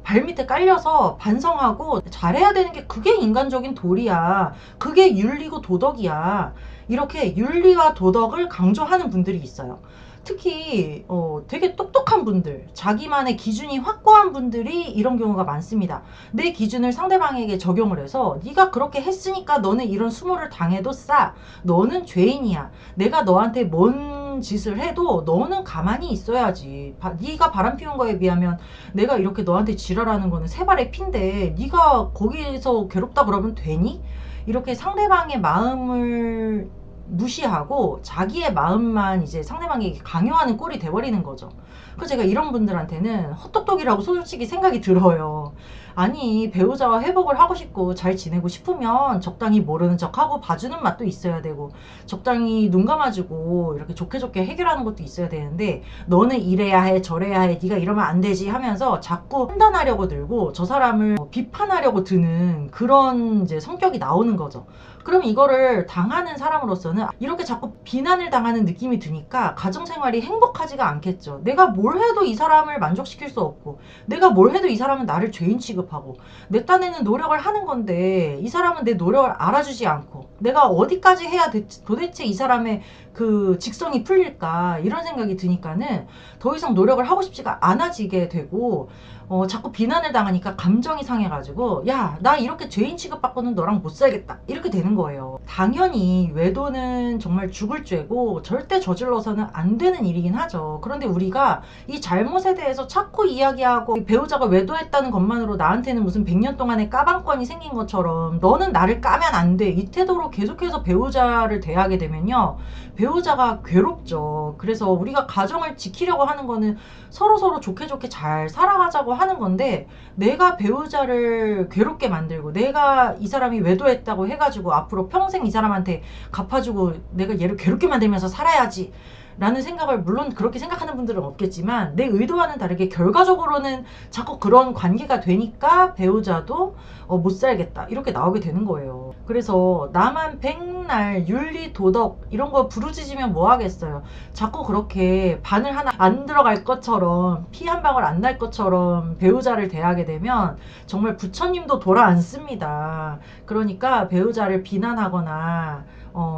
발밑에 깔려서 반성하고 잘해야 되는 게 그게 인간적인 도리야. 그게 윤리고 도덕이야. 이렇게 윤리와 도덕을 강조하는 분들이 있어요. 특히 되게 똑똑한 분들, 자기만의 기준이 확고한 분들이 이런 경우가 많습니다. 내 기준을 상대방에게 적용을 해서 네가 그렇게 했으니까 너는 이런 수모를 당해도 싸. 너는 죄인이야. 내가 너한테 뭔 짓을 해도 너는 가만히 있어야지. 네가 바람 피운 거에 비하면 내가 이렇게 너한테 지랄하는 거는 세 발의 피인데 네가 거기에서 괴롭다 그러면 되니? 이렇게 상대방의 마음을 무시하고 자기의 마음만 이제 상대방에게 강요하는 꼴이 돼버리는 거죠. 그래서 제가 이런 분들한테는 헛똑똑이라고 솔직히 생각이 들어요. 아니 배우자와 회복을 하고 싶고 잘 지내고 싶으면 적당히 모르는 척하고 봐주는 맛도 있어야 되고 적당히 눈 감아주고 이렇게 좋게 좋게 해결하는 것도 있어야 되는데 너는 이래야 해 저래야 해 네가 이러면 안 되지 하면서 자꾸 판단하려고 들고 저 사람을 비판하려고 드는 그런 이제 성격이 나오는 거죠. 그럼 이거를 당하는 사람으로서는 이렇게 자꾸 비난을 당하는 느낌이 드니까 가정생활이 행복하지가 않겠죠. 내가 뭘 해도 이 사람을 만족시킬 수 없고, 내가 뭘 해도 이 사람은 나를 죄인 취급하고, 내 딴에는 노력을 하는 건데 이 사람은 내 노력을 알아주지 않고, 내가 어디까지 해야 도대체 이 사람의 그 직성이 풀릴까, 이런 생각이 드니까는 더 이상 노력을 하고 싶지가 않아지게 되고, 자꾸 비난을 당하니까 감정이 상해가지고, 야, 나 이렇게 죄인 취급받고는 너랑 못 살겠다, 이렇게 되는 거예요. 당연히 외도는 정말 죽을 죄고 절대 저질러서는 안 되는 일이긴 하죠. 그런데 우리가 이 잘못에 대해서 자꾸 이야기하고, 배우자가 외도했다는 것만으로 나한테는 무슨 100년 동안의 까방권이 생긴 것처럼 너는 나를 까면 안 돼, 이 태도로 계속해서 배우자를 대하게 되면요, 배우자가 괴롭죠. 그래서 우리가 가정을 지키려고 하는 거는 서로서로 좋게 좋게 잘 살아가자고 하는 건데, 내가 배우자를 괴롭게 만들고, 내가 이 사람이 외도했다고 해가지고 앞으로 평생 이 사람한테 갚아주고 내가 얘를 괴롭게 만들면서 살아야지 라는 생각을, 물론 그렇게 생각하는 분들은 없겠지만, 내 의도와는 다르게 결과적으로는 자꾸 그런 관계가 되니까 배우자도 못 살겠다, 이렇게 나오게 되는 거예요. 그래서 나만 백날 윤리 도덕 이런 거 부르짖으면 뭐 하겠어요. 자꾸 그렇게 바늘 하나 안 들어갈 것처럼, 피 한 방울 안 날 것처럼 배우자를 대하게 되면 정말 부처님도 돌아 앉습니다. 그러니까 배우자를 비난하거나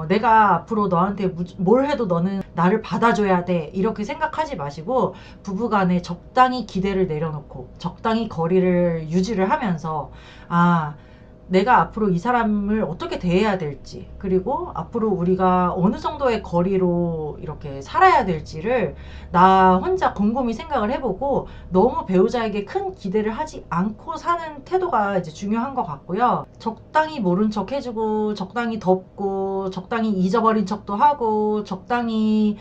내가 앞으로 너한테 뭘 해도 너는 나를 받아줘야 돼, 이렇게 생각하지 마시고, 부부간에 적당히 기대를 내려놓고 적당히 거리를 유지를 하면서, 아, 내가 앞으로 이 사람을 어떻게 대해야 될지, 그리고 앞으로 우리가 어느 정도의 거리로 이렇게 살아야 될지를 나 혼자 곰곰이 생각을 해보고, 너무 배우자에게 큰 기대를 하지 않고 사는 태도가 이제 중요한 것 같고요. 적당히 모른 척 해주고, 적당히 덮고, 적당히 잊어버린 척도 하고, 적당히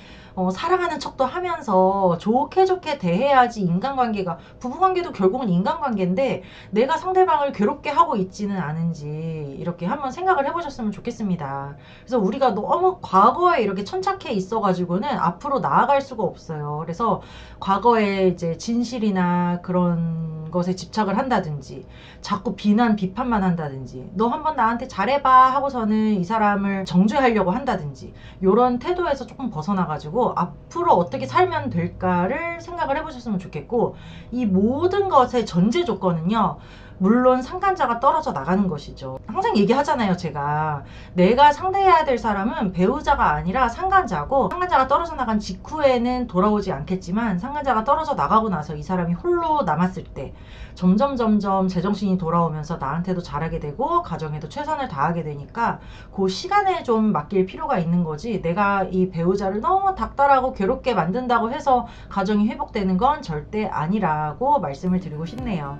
사랑하는 척도 하면서 좋게 좋게 대해야지 인간관계가, 부부관계도 결국은 인간관계인데 내가 상대방을 괴롭게 하고 있지는 않은지 이렇게 한번 생각을 해보셨으면 좋겠습니다. 그래서 우리가 너무 과거에 이렇게 천착해 있어가지고는 앞으로 나아갈 수가 없어요. 그래서 과거에 이제 진실이나 그런 것에 집착을 한다든지, 자꾸 비난 비판만 한다든지, 너 한번 나한테 잘해봐 하고서는 이 사람을 정죄하려고 한다든지, 이런 태도에서 조금 벗어나가지고 앞으로 어떻게 살면 될까를 생각을 해보셨으면 좋겠고, 이 모든 것의 전제 조건은요, 물론 상간자가 떨어져 나가는 것이죠. 항상 얘기하잖아요, 제가. 내가 상대해야 될 사람은 배우자가 아니라 상간자고, 상간자가 떨어져 나간 직후에는 돌아오지 않겠지만, 상간자가 떨어져 나가고 나서 이 사람이 홀로 남았을 때 점점 제정신이 돌아오면서 나한테도 잘하게 되고 가정에도 최선을 다하게 되니까, 그 시간에 좀 맡길 필요가 있는 거지, 내가 이 배우자를 너무 닥달하고 괴롭게 만든다고 해서 가정이 회복되는 건 절대 아니라고 말씀을 드리고 싶네요.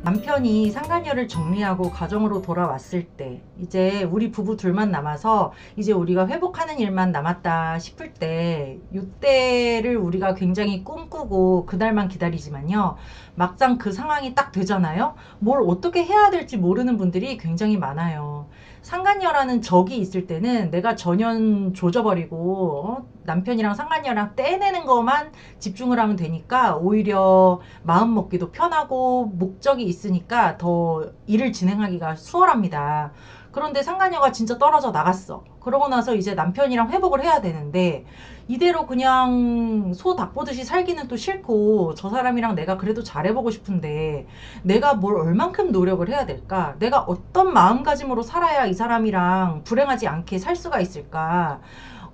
남편이 상간녀를 정리하고 가정으로 돌아왔을 때, 이제 우리 부부 둘만 남아서 이제 우리가 회복하는 일만 남았다 싶을 때, 이때를 우리가 굉장히 꿈꾸고 그날만 기다리지만요, 막상 그 상황이 딱 되잖아요. 뭘 어떻게 해야 될지 모르는 분들이 굉장히 많아요. 상간녀라는 적이 있을 때는 내가 전혀 조져버리고 남편이랑 상간녀랑 떼내는 것만 집중을 하면 되니까, 오히려 마음먹기도 편하고 목적이 있으니까 더 일을 진행하기가 수월합니다. 그런데 상간녀가 진짜 떨어져 나갔어. 그러고 나서 이제 남편이랑 회복을 해야 되는데, 이대로 그냥 소 닭 보듯이 살기는 또 싫고, 저 사람이랑 내가 그래도 잘해보고 싶은데 내가 뭘 얼만큼 노력을 해야 될까? 내가 어떤 마음가짐으로 살아야 이 사람이랑 불행하지 않게 살 수가 있을까?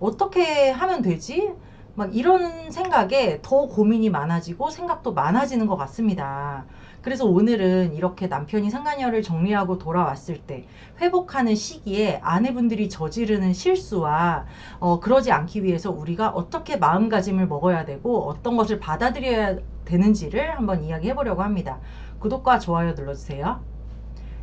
어떻게 하면 되지? 막 이런 생각에 더 고민이 많아지고 생각도 많아지는 것 같습니다. 그래서 오늘은 이렇게 남편이 상간녀를 정리하고 돌아왔을 때 회복하는 시기에 아내분들이 저지르는 실수와 그러지 않기 위해서 우리가 어떻게 마음가짐을 먹어야 되고 어떤 것을 받아들여야 되는지를 한번 이야기해 보려고 합니다. 구독과 좋아요 눌러주세요.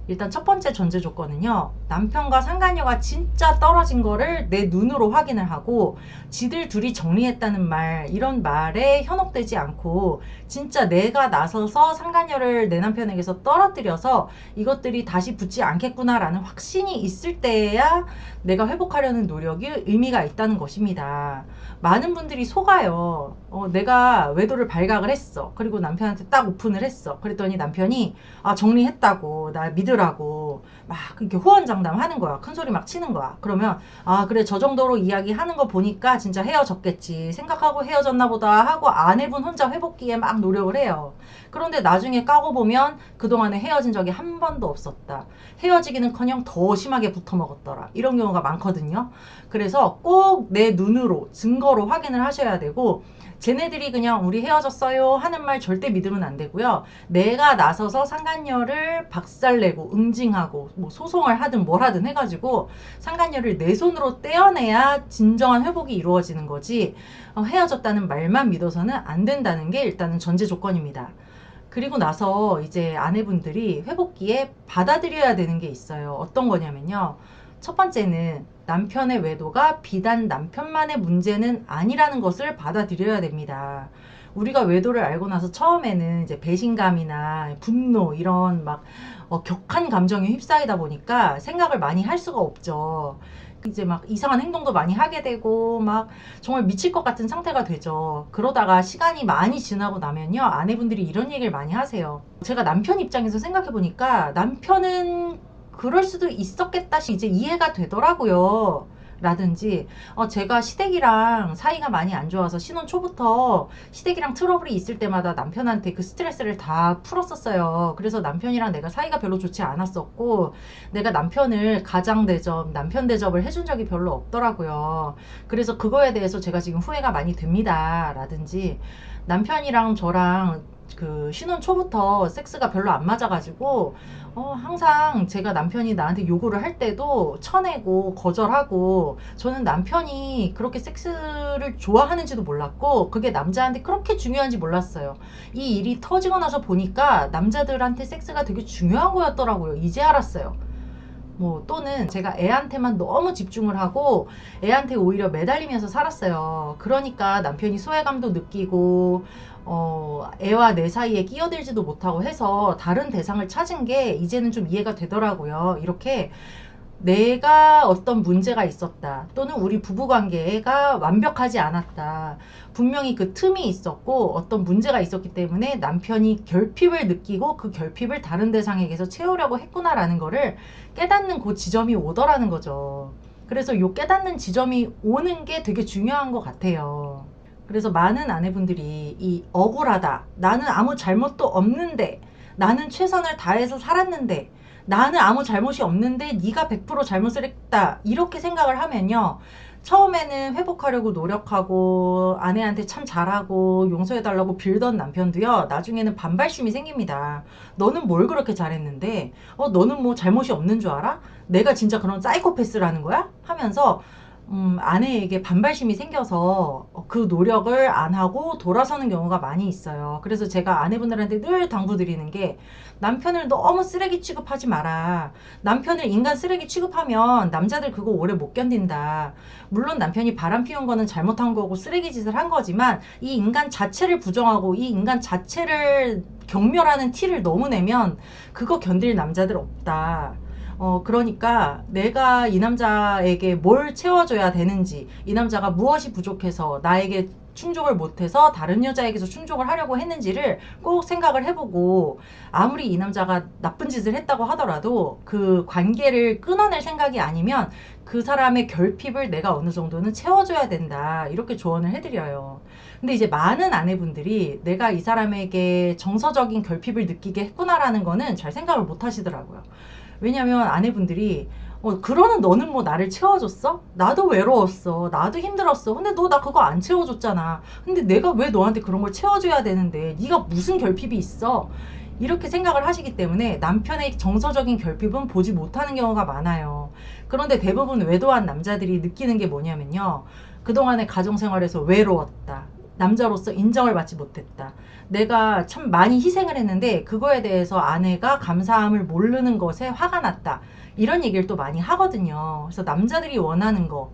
일단 첫 번째 전제 조건은요, 남편과 상간녀가 진짜 떨어진 거를 내 눈으로 확인을 하고, 지들 둘이 정리했다는 말, 이런 말에 현혹되지 않고 진짜 내가 나서서 상간녀를 내 남편에게서 떨어뜨려서 이것들이 다시 붙지 않겠구나 라는 확신이 있을 때야 내가 회복하려는 노력이 의미가 있다는 것입니다. 많은 분들이 속아요. 내가 외도를 발각을 했어. 그리고 남편한테 딱 오픈을 했어. 그랬더니 남편이 정리했다고, 나 믿으라 믿으라고 막 이렇게 호언장담 하는 거야. 큰 소리 막 치는 거야. 그러면 아 그래 저 정도로 이야기하는 거 보니까 진짜 헤어졌겠지 생각하고 헤어졌나 보다 하고 아내분 혼자 회복기에 막 노력을 해요. 그런데 나중에 까고 보면 그동안에 헤어진 적이 한 번도 없었다. 헤어지기는커녕 더 심하게 붙어먹었더라. 이런 경우가 많거든요. 그래서 꼭 내 눈으로 증거로 확인을 하셔야 되고 쟤네들이 그냥 우리 헤어졌어요 하는 말 절대 믿으면 안 되고요. 내가 나서서 상간녀를 박살내고 응징하고 뭐 소송을 하든 뭘 하든 해가지고 상간녀를 내 손으로 떼어내야 진정한 회복이 이루어지는 거지 헤어졌다는 말만 믿어서는 안 된다는 게 일단은 전제 조건입니다. 그리고 나서 이제 아내분들이 회복기에 받아들여야 되는 게 있어요. 어떤 거냐면요. 첫 번째는 남편의 외도가 비단 남편만의 문제는 아니라는 것을 받아들여야 됩니다. 우리가 외도를 알고 나서 처음에는 이제 배신감이나 분노 이런 막 격한 감정에 휩싸이다 보니까 생각을 많이 할 수가 없죠. 이제 막 이상한 행동도 많이 하게 되고 막 정말 미칠 것 같은 상태가 되죠. 그러다가 시간이 많이 지나고 나면요. 아내분들이 이런 얘기를 많이 하세요. 제가 남편 입장에서 생각해 보니까 남편은 그럴 수도 있었겠다 이제 이해가 되더라고요. 라든지 제가 시댁이랑 사이가 많이 안 좋아서 신혼 초부터 시댁이랑 트러블이 있을 때마다 남편한테 그 스트레스를 다 풀었었어요. 그래서 남편이랑 내가 사이가 별로 좋지 않았었고 내가 남편을 가장 대접, 남편 대접을 해준 적이 별로 없더라고요. 그래서 그거에 대해서 제가 지금 후회가 많이 됩니다. 라든지 남편이랑 저랑 그 신혼 초부터 섹스가 별로 안 맞아가지고 항상 제가 남편이 나한테 요구를 할 때도 쳐내고 거절하고 저는 남편이 그렇게 섹스를 좋아하는지도 몰랐고 그게 남자한테 그렇게 중요한지 몰랐어요. 이 일이 터지고 나서 보니까 남자들한테 섹스가 되게 중요한 거였더라고요. 이제 알았어요. 뭐 또는 제가 애한테만 너무 집중을 하고 애한테 오히려 매달리면서 살았어요. 그러니까 남편이 소외감도 느끼고 애와 내 사이에 끼어들지도 못하고 해서 다른 대상을 찾은 게 이제는 좀 이해가 되더라고요. 이렇게 내가 어떤 문제가 있었다 또는 우리 부부관계가 완벽하지 않았다 분명히 그 틈이 있었고 어떤 문제가 있었기 때문에 남편이 결핍을 느끼고 그 결핍을 다른 대상에게서 채우려고 했구나라는 거를 깨닫는 그 지점이 오더라는 거죠. 그래서 이 깨닫는 지점이 오는 게 되게 중요한 것 같아요. 그래서 많은 아내분들이 이 억울하다 나는 아무 잘못도 없는데 나는 최선을 다해서 살았는데 나는 아무 잘못이 없는데 네가 100% 잘못을 했다 이렇게 생각을 하면요 처음에는 회복하려고 노력하고 아내한테 참 잘하고 용서해달라고 빌던 남편도요 나중에는 반발심이 생깁니다. 너는 뭘 그렇게 잘했는데 너는 뭐 잘못이 없는 줄 알아? 내가 진짜 그런 사이코패스라는 거야? 하면서 아내에게 반발심이 생겨서 그 노력을 안 하고 돌아서는 경우가 많이 있어요. 그래서 제가 아내분들한테 늘 당부드리는 게 남편을 너무 쓰레기 취급하지 마라. 남편을 인간 쓰레기 취급하면 남자들 그거 오래 못 견딘다. 물론 남편이 바람 피운 거는 잘못한 거고 쓰레기 짓을 한 거지만 이 인간 자체를 부정하고 이 인간 자체를 경멸하는 티를 너무 내면 그거 견딜 남자들 없다. 그러니까 내가 이 남자에게 뭘 채워줘야 되는지 이 남자가 무엇이 부족해서 나에게 충족을 못해서 다른 여자에게서 충족을 하려고 했는지를 꼭 생각을 해보고 아무리 이 남자가 나쁜 짓을 했다고 하더라도 그 관계를 끊어낼 생각이 아니면 그 사람의 결핍을 내가 어느 정도는 채워줘야 된다 이렇게 조언을 해드려요. 근데 이제 많은 아내분들이 내가 이 사람에게 정서적인 결핍을 느끼게 했구나라는 거는 잘 생각을 못 하시더라고요. 왜냐면 아내분들이 그러는 너는 뭐 나를 채워줬어? 나도 외로웠어. 나도 힘들었어. 근데 너 나 그거 안 채워줬잖아. 근데 내가 왜 너한테 그런 걸 채워줘야 되는데 네가 무슨 결핍이 있어? 이렇게 생각을 하시기 때문에 남편의 정서적인 결핍은 보지 못하는 경우가 많아요. 그런데 대부분 외도한 남자들이 느끼는 게 뭐냐면요. 그동안의 가정생활에서 외로웠다. 남자로서 인정을 받지 못했다. 내가 참 많이 희생을 했는데 그거에 대해서 아내가 감사함을 모르는 것에 화가 났다. 이런 얘기를 또 많이 하거든요. 그래서 남자들이 원하는 거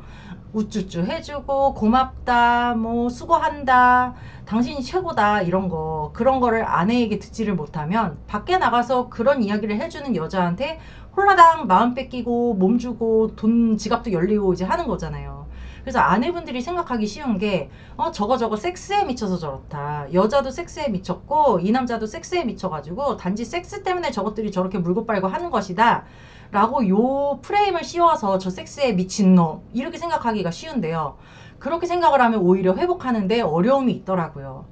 우쭈쭈 해주고 고맙다 뭐 수고한다 당신이 최고다 이런 거 그런 거를 아내에게 듣지를 못하면 밖에 나가서 그런 이야기를 해주는 여자한테 홀라당 마음 뺏기고 몸 주고 돈 지갑도 열리고 이제 하는 거잖아요. 그래서 아내분들이 생각하기 쉬운 게 저거 섹스에 미쳐서 저렇다. 여자도 섹스에 미쳤고 이 남자도 섹스에 미쳐가지고 단지 섹스 때문에 저것들이 저렇게 물고 빨고 하는 것이다 라고 요 프레임을 씌워서 저 섹스에 미친놈 이렇게 생각하기가 쉬운데요. 그렇게 생각을 하면 오히려 회복하는데 어려움이 있더라고요.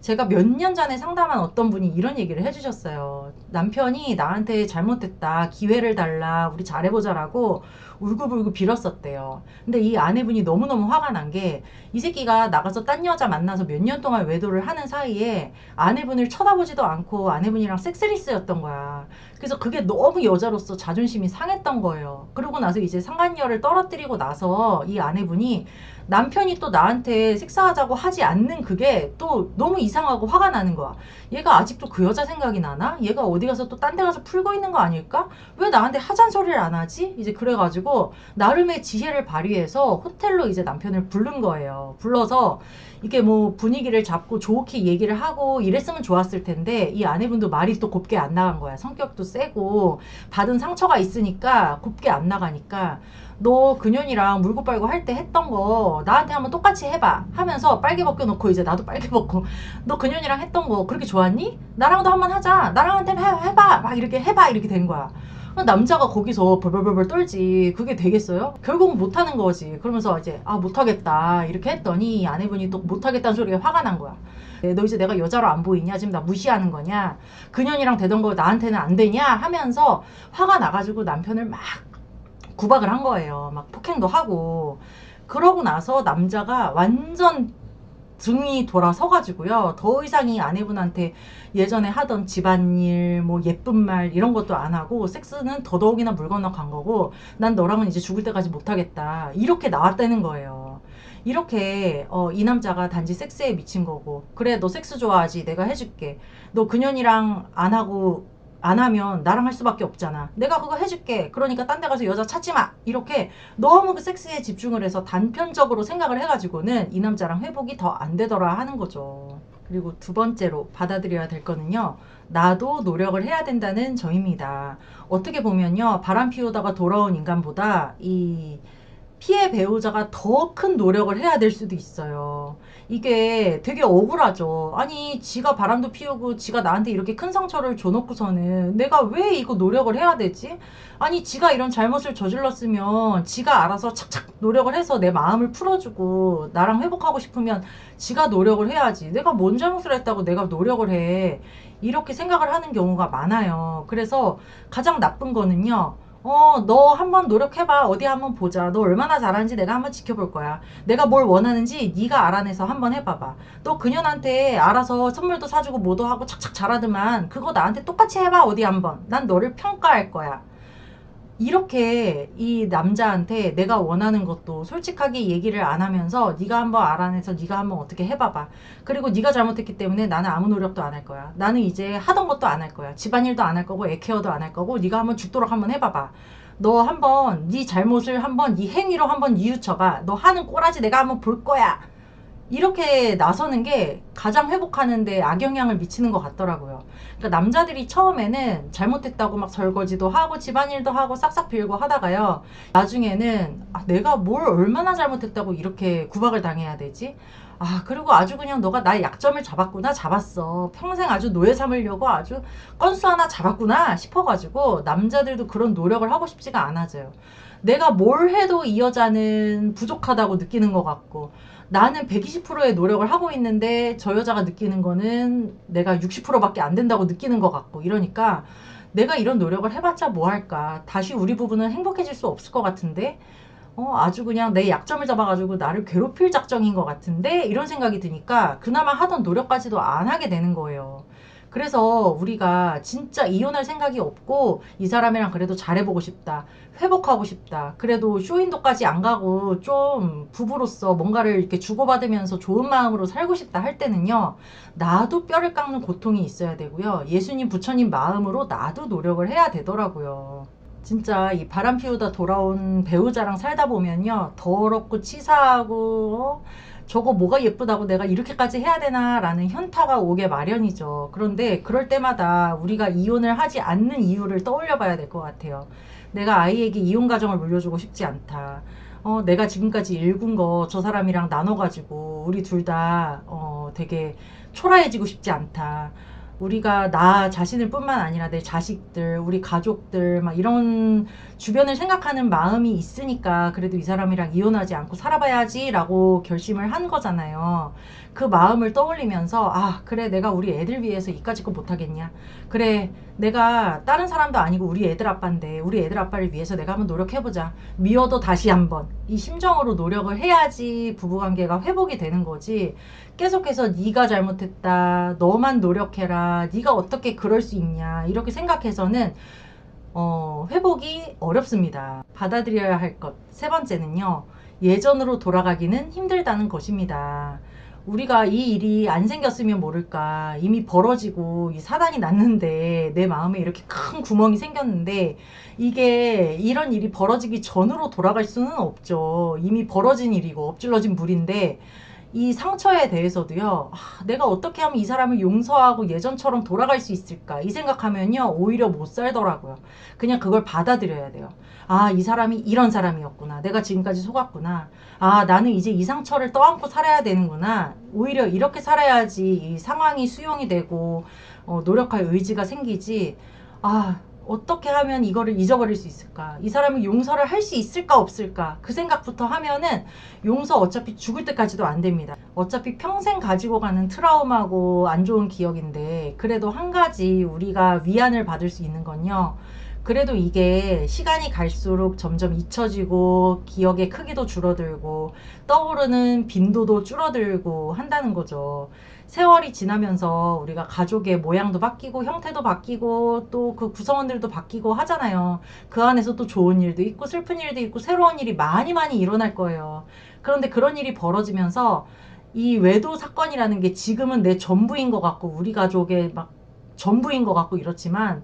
제가 몇 년 전에 상담한 어떤 분이 이런 얘기를 해주셨어요. 남편이 나한테 잘못했다, 기회를 달라, 우리 잘해보자라고 울고불고 빌었었대요. 근데 이 아내분이 너무너무 화가 난 게 이 새끼가 나가서 딴 여자 만나서 몇 년 동안 외도를 하는 사이에 아내분을 쳐다보지도 않고 아내분이랑 섹스리스였던 거야. 그래서 그게 너무 여자로서 자존심이 상했던 거예요. 그러고 나서 이제 상간녀를 떨어뜨리고 나서 이 아내분이 남편이 또 나한테 섹스하자고 하지 않는 그게 또 너무 이상하고 화가 나는 거야. 얘가 아직도 그 여자 생각이 나나? 얘가 어디 가서 또 딴 데 가서 풀고 있는 거 아닐까? 왜 나한테 하잔 소리를 안 하지? 이제 그래가지고 나름의 지혜를 발휘해서 호텔로 이제 남편을 부른 거예요. 불러서 이게 뭐 분위기를 잡고 좋게 얘기를 하고 이랬으면 좋았을 텐데 이 아내분도 말이 또 곱게 안 나간 거야. 성격도 세고 받은 상처가 있으니까 곱게 안 나가니까 너 그년이랑 물고 빨고 할 때 했던 거 나한테 한번 똑같이 해봐 하면서 빨개 벗겨놓고 이제 나도 빨개 벗고 너 그년이랑 했던 거 그렇게 좋았니? 나랑도 한번 하자. 나랑한테 해봐. 막 이렇게 해봐. 이렇게 된 거야. 남자가 거기서 벌벌벌벌 떨지. 그게 되겠어요? 결국은 못하는 거지. 그러면서 이제 못하겠다 이렇게 했더니 아내분이 또 못하겠다는 소리에 화가 난 거야. 너 이제 내가 여자로 안 보이냐? 지금 나 무시하는 거냐? 그년이랑 되던 거 나한테는 안 되냐? 하면서 화가 나가지고 남편을 막 구박을 한 거예요. 막 폭행도 하고. 그러고 나서 남자가 완전 등이 돌아서가지고요. 더 이상 이 아내분한테 예전에 하던 집안일, 뭐 예쁜 말 이런 것도 안 하고 섹스는 더더욱이나 물 건너 간 거고 난 너랑은 이제 죽을 때까지 못하겠다. 이렇게 나왔다는 거예요. 이렇게 이 남자가 단지 섹스에 미친 거고 그래 너 섹스 좋아하지 내가 해줄게. 너 그년이랑 안 하면 나랑 할 수밖에 없잖아. 내가 그거 해줄게. 그러니까 딴 데 가서 여자 찾지 마. 이렇게 너무 그 섹스에 집중을 해서 단편적으로 생각을 해가지고는 이 남자랑 회복이 더 안 되더라 하는 거죠. 그리고 두 번째로 받아들여야 될 거는요. 나도 노력을 해야 된다는 점입니다. 어떻게 보면요. 바람 피우다가 돌아온 인간보다 이 피해 배우자가 더 큰 노력을 해야 될 수도 있어요. 이게 되게 억울하죠. 아니 지가 바람도 피우고 지가 나한테 이렇게 큰 상처를 줘놓고서는 내가 왜 이거 노력을 해야 되지? 아니 지가 이런 잘못을 저질렀으면 지가 알아서 착착 노력을 해서 내 마음을 풀어주고 나랑 회복하고 싶으면 지가 노력을 해야지. 내가 뭔 잘못을 했다고 내가 노력을 해. 이렇게 생각을 하는 경우가 많아요. 그래서 가장 나쁜 거는요. 너 한번 노력해봐. 어디 한번 보자. 너 얼마나 잘하는지 내가 한번 지켜볼 거야. 내가 뭘 원하는지 네가 알아내서 한번 해봐봐. 너 그년한테 알아서 선물도 사주고 뭐도 하고 착착 잘하더만 그거 나한테 똑같이 해봐. 어디 한번. 난 너를 평가할 거야. 이렇게 이 남자한테 내가 원하는 것도 솔직하게 얘기를 안 하면서 네가 한번 알아내서 네가 한번 어떻게 해봐봐. 그리고 네가 잘못했기 때문에 나는 아무 노력도 안 할 거야. 나는 이제 하던 것도 안 할 거야. 집안일도 안 할 거고 애케어도 안 할 거고 네가 한번 죽도록 한번 해봐봐. 너 한번 네 잘못을 한번 네 행위로 한번 뉘우쳐봐. 너 하는 꼬라지 내가 한번 볼 거야. 이렇게 나서는 게 가장 회복하는데 악영향을 미치는 것 같더라고요. 그러니까 남자들이 처음에는 잘못했다고 막 설거지도 하고 집안일도 하고 싹싹 빌고 하다가요. 나중에는 내가 뭘 얼마나 잘못했다고 이렇게 구박을 당해야 되지? 그리고 아주 그냥 너가 나의 약점을 잡았구나 잡았어. 평생 아주 노예 삼으려고 아주 건수 하나 잡았구나 싶어가지고 남자들도 그런 노력을 하고 싶지가 않아져요. 내가 뭘 해도 이 여자는 부족하다고 느끼는 것 같고 나는 120%의 노력을 하고 있는데 저 여자가 느끼는 거는 내가 60%밖에 안 된다고 느끼는 것 같고 이러니까 내가 이런 노력을 해봤자 뭐 할까. 다시 우리 부부는 행복해질 수 없을 것 같은데 아주 그냥 내 약점을 잡아가지고 나를 괴롭힐 작정인 것 같은데 이런 생각이 드니까 그나마 하던 노력까지도 안 하게 되는 거예요. 그래서 우리가 진짜 이혼할 생각이 없고 이 사람이랑 그래도 잘해보고 싶다. 회복하고 싶다. 그래도 쇼윈도까지 안 가고 좀 부부로서 뭔가를 이렇게 주고받으면서 좋은 마음으로 살고 싶다 할 때는요. 나도 뼈를 깎는 고통이 있어야 되고요. 예수님 부처님 마음으로 나도 노력을 해야 되더라고요. 진짜 이 바람 피우다 돌아온 배우자랑 살다 보면요. 더럽고 치사하고 저거 뭐가 예쁘다고 내가 이렇게까지 해야 되나 라는 현타가 오게 마련이죠. 그런데 그럴 때마다 우리가 이혼을 하지 않는 이유를 떠올려 봐야 될 것 같아요. 내가 아이에게 이혼 가정을 물려주고 싶지 않다. 내가 지금까지 읽은 거 저 사람이랑 나눠가지고 우리 둘 다 되게 초라해지고 싶지 않다. 우리가 나 자신을 뿐만 아니라 내 자식들, 우리 가족들, 막 이런 주변을 생각하는 마음이 있으니까 그래도 이 사람이랑 이혼하지 않고 살아봐야지라고 결심을 한 거잖아요. 그 마음을 떠올리면서 아, 그래, 내가 우리 애들 위해서 이까짓 거 못하겠냐. 그래, 내가 다른 사람도 아니고 우리 애들 아빠인데 우리 애들 아빠를 위해서 내가 한번 노력해보자. 미워도 다시 한번 이 심정으로 노력을 해야지 부부관계가 회복이 되는 거지. 계속해서 네가 잘못했다, 너만 노력해라, 네가 어떻게 그럴 수 있냐 이렇게 생각해서는 회복이 어렵습니다. 받아들여야 할 것 세 번째는요, 예전으로 돌아가기는 힘들다는 것입니다. 우리가 이 일이 안 생겼으면 모를까, 이미 벌어지고 이 사단이 났는데 내 마음에 이렇게 큰 구멍이 생겼는데, 이게 이런 일이 벌어지기 전으로 돌아갈 수는 없죠. 이미 벌어진 일이고 엎질러진 물인데, 이 상처에 대해서도요, 내가 어떻게 하면 이 사람을 용서하고 예전처럼 돌아갈 수 있을까 이 생각하면요 오히려 못 살더라고요. 그냥 그걸 받아들여야 돼요. 아, 이 사람이 이런 사람이었구나, 내가 지금까지 속았구나, 아, 나는 이제 이 상처를 떠안고 살아야 되는구나, 오히려 이렇게 살아야지 이 상황이 수용이 되고 노력할 의지가 생기지. 아, 어떻게 하면 이거를 잊어버릴 수 있을까, 이 사람을 용서를 할 수 있을까 없을까, 그 생각부터 하면은 용서 어차피 죽을 때까지도 안 됩니다. 어차피 평생 가지고 가는 트라우마고 안 좋은 기억인데, 그래도 한 가지 우리가 위안을 받을 수 있는 건요, 그래도 이게 시간이 갈수록 점점 잊혀지고 기억의 크기도 줄어들고 떠오르는 빈도도 줄어들고 한다는 거죠. 세월이 지나면서 우리가 가족의 모양도 바뀌고 형태도 바뀌고 또 그 구성원들도 바뀌고 하잖아요. 그 안에서 또 좋은 일도 있고 슬픈 일도 있고 새로운 일이 많이 많이 일어날 거예요. 그런데 그런 일이 벌어지면서 이 외도 사건이라는 게 지금은 내 전부인 것 같고 우리 가족의 막 전부인 것 같고 이렇지만,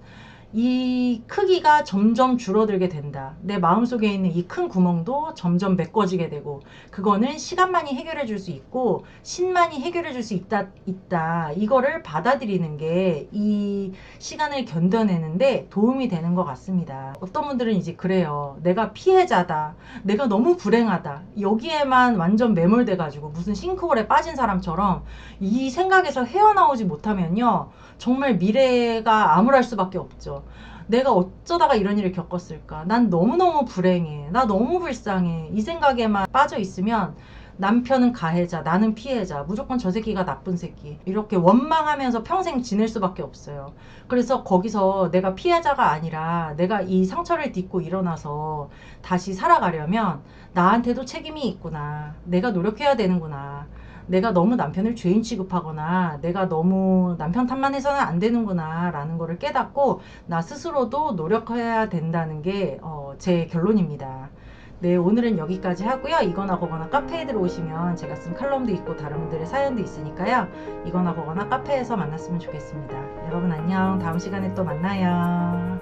이 크기가 점점 줄어들게 된다. 내 마음속에 있는 이 큰 구멍도 점점 메꿔지게 되고, 그거는 시간만이 해결해 줄 수 있고 신만이 해결해 줄 수 있다. 이거를 받아들이는 게 이 시간을 견뎌내는데 도움이 되는 것 같습니다. 어떤 분들은 이제 그래요. 내가 피해자다, 내가 너무 불행하다, 여기에만 완전 매몰돼 가지고 무슨 싱크홀에 빠진 사람처럼 이 생각에서 헤어나오지 못하면요 정말 미래가 암울할 수밖에 없죠. 내가 어쩌다가 이런 일을 겪었을까? 난 너무너무 불행해. 나 너무 불쌍해. 이 생각에만 빠져 있으면 남편은 가해자, 나는 피해자, 무조건 저 새끼가 나쁜 새끼, 이렇게 원망하면서 평생 지낼 수밖에 없어요. 그래서 거기서 내가 피해자가 아니라 내가 이 상처를 딛고 일어나서 다시 살아가려면 나한테도 책임이 있구나, 내가 노력해야 되는구나, 내가 너무 남편을 죄인 취급하거나 내가 너무 남편 탓만 해서는 안 되는구나 라는 거를 깨닫고 나 스스로도 노력해야 된다는 게 제 결론입니다. 네, 오늘은 여기까지 하고요. 이거나 거거나 카페에 들어오시면 제가 쓴 칼럼도 있고 다른 분들의 사연도 있으니까요, 이거나 거거나 카페에서 만났으면 좋겠습니다. 여러분 안녕. 다음 시간에 또 만나요.